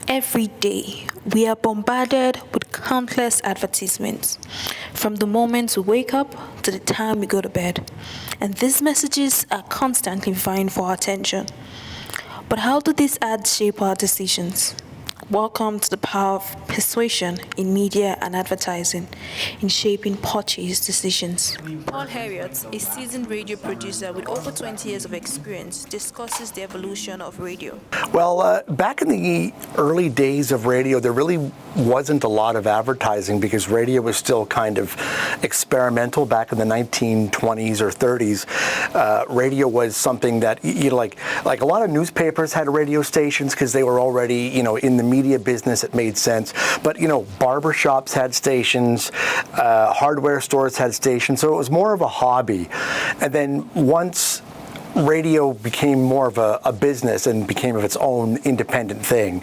Every day, we are bombarded with countless advertisements, from the moment we wake up to the time we go to bed. And these messages are constantly vying for our attention. But how do these ads shape our decisions? Welcome to the power of persuasion in media and advertising in shaping purchase decisions. Paul Herriot, a seasoned radio producer with over 20 years of experience, discusses the evolution of radio. Well, back in the early days of radio, there really wasn't a lot of advertising because radio was still kind of experimental back in the 1920s or 30s. Radio was something that, like a lot of newspapers had radio stations because they were already, in the media business. It made sense. But, barbershops had stations, hardware stores had stations. So it was more of a hobby. And then once radio became more of a business and became of its own independent thing,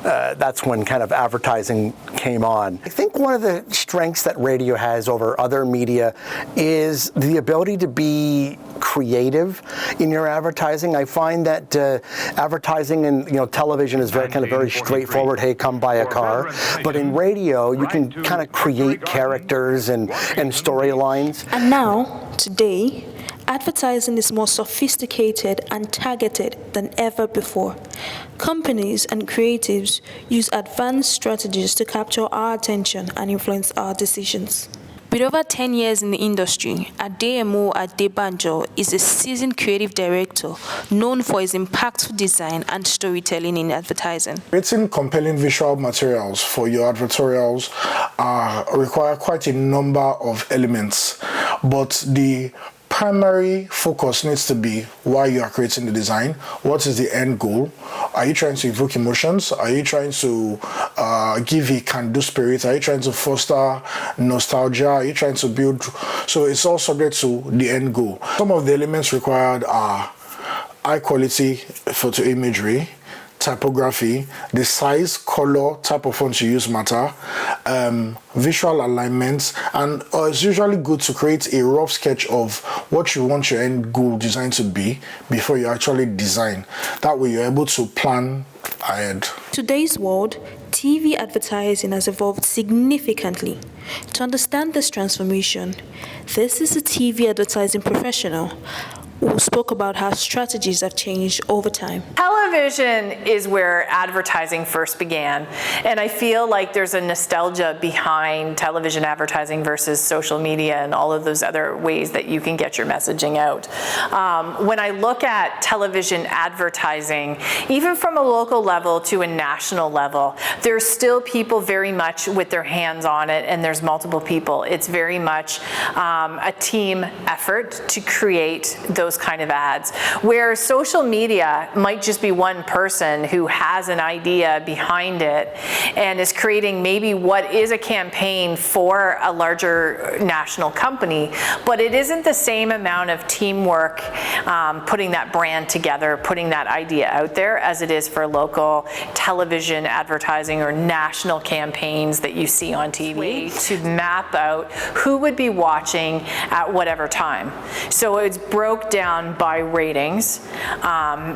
that's when kind of advertising came on. I think one of the strengths that radio has over other media is the ability to be creative in your advertising. I find that advertising and television is very straightforward. Hey, come buy a car. But in radio, you can kind of create characters and storylines. And now, today, advertising is more sophisticated and targeted than ever before. Companies and creatives use advanced strategies to capture our attention and influence our decisions. With over 10 years in the industry, Adeyemo Adebanjo is a seasoned creative director known for his impactful design and storytelling in advertising. Creating compelling visual materials for your advertorials require quite a number of elements, but the primary focus needs to be why you are creating the design. What is the end goal? Are you trying to evoke emotions? Are you trying to give a can-do spirit? Are you trying to foster nostalgia? Are you trying to build? So it's all subject to the end goal. Some of the elements required are high quality photo imagery, typography, the size, color, type of font you use matter, visual alignments, and it's usually good to create a rough sketch of what you want your end goal design to be before you actually design. That way you're able to plan ahead. Today's world, TV advertising has evolved significantly. To understand this transformation, this is a TV advertising professional who spoke about how strategies have changed over time. Television is where advertising first began, and I feel like there's a nostalgia behind television advertising versus social media and all of those other ways that you can get your messaging out. When I look at television advertising, even from a local level to a national level, there's still people very much with their hands on it, and there's multiple people. It's very much a team effort to create those kind of ads, where social media might just be one person who has an idea behind it and is creating maybe what is a campaign for a larger national company, but it isn't the same amount of teamwork putting that brand together, putting that idea out there as it is for local television advertising or national campaigns that you see on TV, to map out who would be watching at whatever time. So it's broke down by ratings,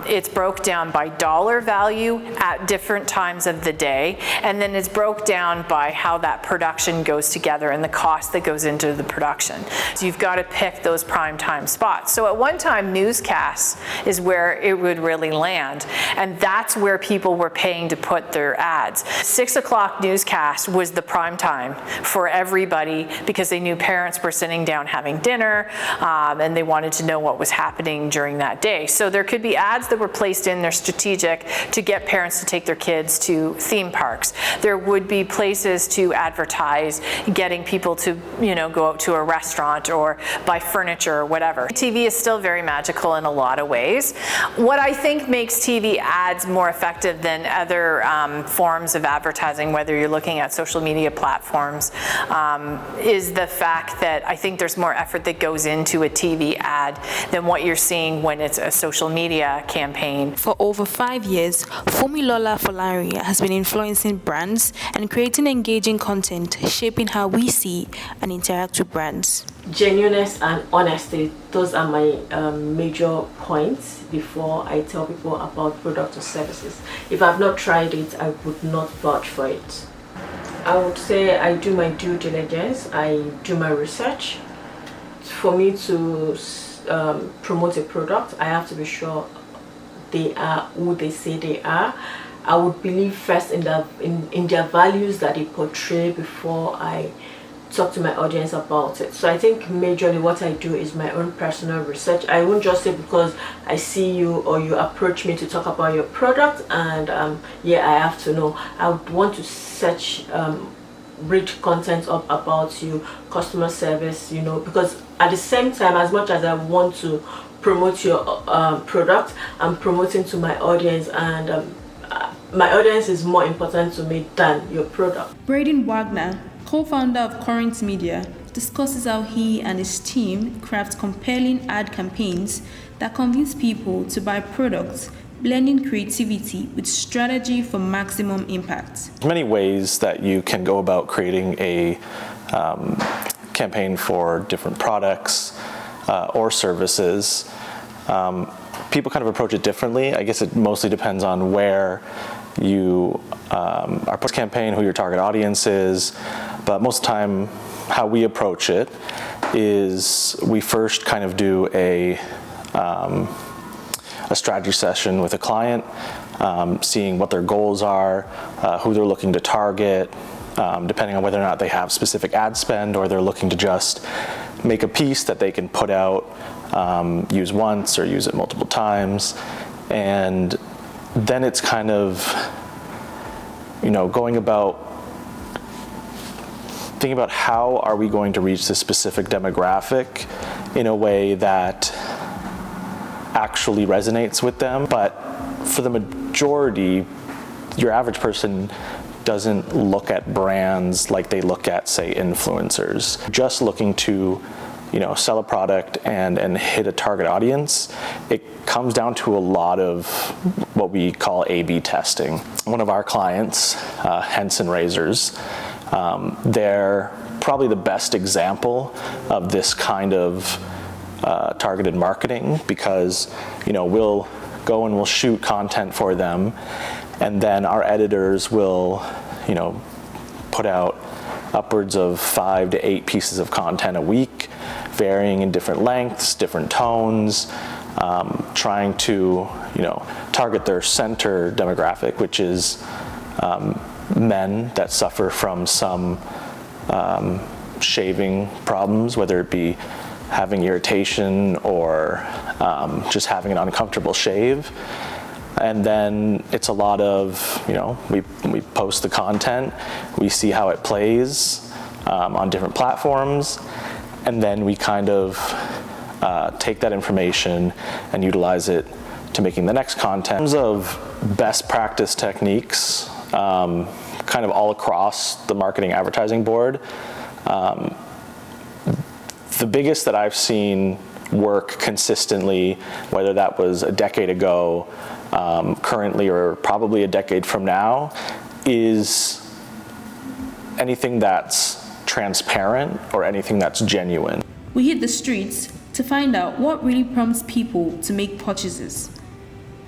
it's broke down by dollar value at different times of the day, and then it's broke down by how that production goes together and the cost that goes into the production. So you've got to pick those prime time spots. So at one time, newscasts is where it would really land, and that's where people were paying to put their ads. 6 o'clock newscast was the prime time for everybody because they knew parents were sitting down having dinner, and they wanted to know what was happening during that day. So there could be ads that were placed in there strategic to get parents to take their kids to theme parks. There would be places to advertise getting people to, go out to a restaurant or buy furniture or whatever. TV is still very magical in a lot of ways. What I think makes TV ads more effective than other forms of advertising, whether you're looking at social media platforms, is the fact that I think there's more effort that goes into a TV ad than what you're seeing when it's a social media campaign. For over 5 years, Fumilola Folari has been influencing brands and creating engaging content, shaping how we see and interact with brands. genuineness and honesty, those are my major points before I tell people about products or services. If I've not tried it, I would not vouch for it. I would say I do my due diligence, I do my research. For me to promote a product, I have to be sure they are who they say they are. I would believe first in their values that they portray before I talk to my audience about it. So I think majorly what I do is my own personal research. I won't just say because I see you or you approach me to talk about your product and yeah, I have to know. I would want to search, read content up about you, customer service, you know, because at the same time, as much as I want to promote your product, I'm promoting to my audience, and my audience is more important to me than your product. Braden Wagner, co-founder of Current Media, discusses how he and his team craft compelling ad campaigns that convince people to buy products, blending creativity with strategy for maximum impact. There's many ways that you can go about creating a campaign for different products or services. People kind of approach it differently. I guess it mostly depends on where you are post campaign, who your target audience is, but most of the time how we approach it is we first kind of do a strategy session with a client, seeing what their goals are, who they're looking to target, depending on whether or not they have specific ad spend or they're looking to just make a piece that they can put out, use once or use it multiple times. And then it's kind of, you know, going about thinking about how are we going to reach this specific demographic in a way that actually resonates with them. But for the majority, your average person doesn't look at brands like they look at, say, influencers. Just looking to, you know, sell a product and hit a target audience. It comes down to a lot of what we call A/B testing. One of our clients, Henson Razors, they're probably the best example of this kind of targeted marketing, because, you know, we'll go and we'll shoot content for them, and then our editors will, you know, put out upwards of 5 to 8 pieces of content a week, varying in different lengths, different tones, trying to, you know, target their center demographic, which is men that suffer from some shaving problems, whether it be having irritation or just having an uncomfortable shave. And then it's a lot of, you know, we post the content, we see how it plays on different platforms, and then we kind of take that information and utilize it to making the next content. In terms of best practice techniques, kind of all across the marketing advertising board, the biggest that I've seen work consistently, whether that was a decade ago, currently, or probably a decade from now, is anything that's transparent or anything that's genuine. We hit the streets to find out what really prompts people to make purchases.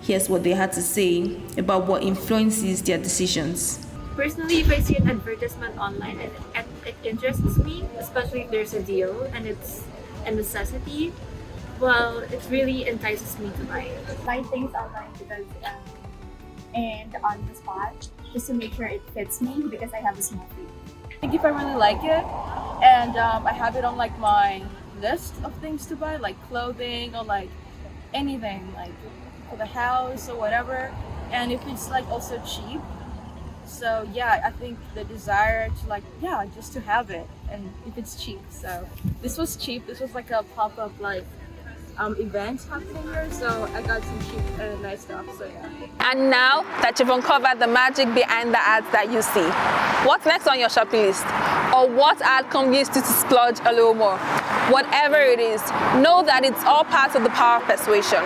Here's what they had to say about what influences their decisions. Personally, if I see an advertisement online and it interests me, especially if there's a deal and it's a necessity, well, it really entices me to buy it. Buy things online because and on the spot, just to make sure it fits me because I have a small feet. I think if I really like it and I have it on like my list of things to buy, like clothing or like anything, like for the house or whatever, and if it's like also cheap, so yeah, I think the desire to like, yeah, just to have it, and if it's cheap. So this was cheap. This was like a pop-up like event happening here, so I got some cheap and nice stuff, so yeah. And now that you've uncovered the magic behind the ads that you see, what's next on your shopping list? Or what ad convinced you to splurge a little more? Whatever it is, know that it's all part of the power of persuasion.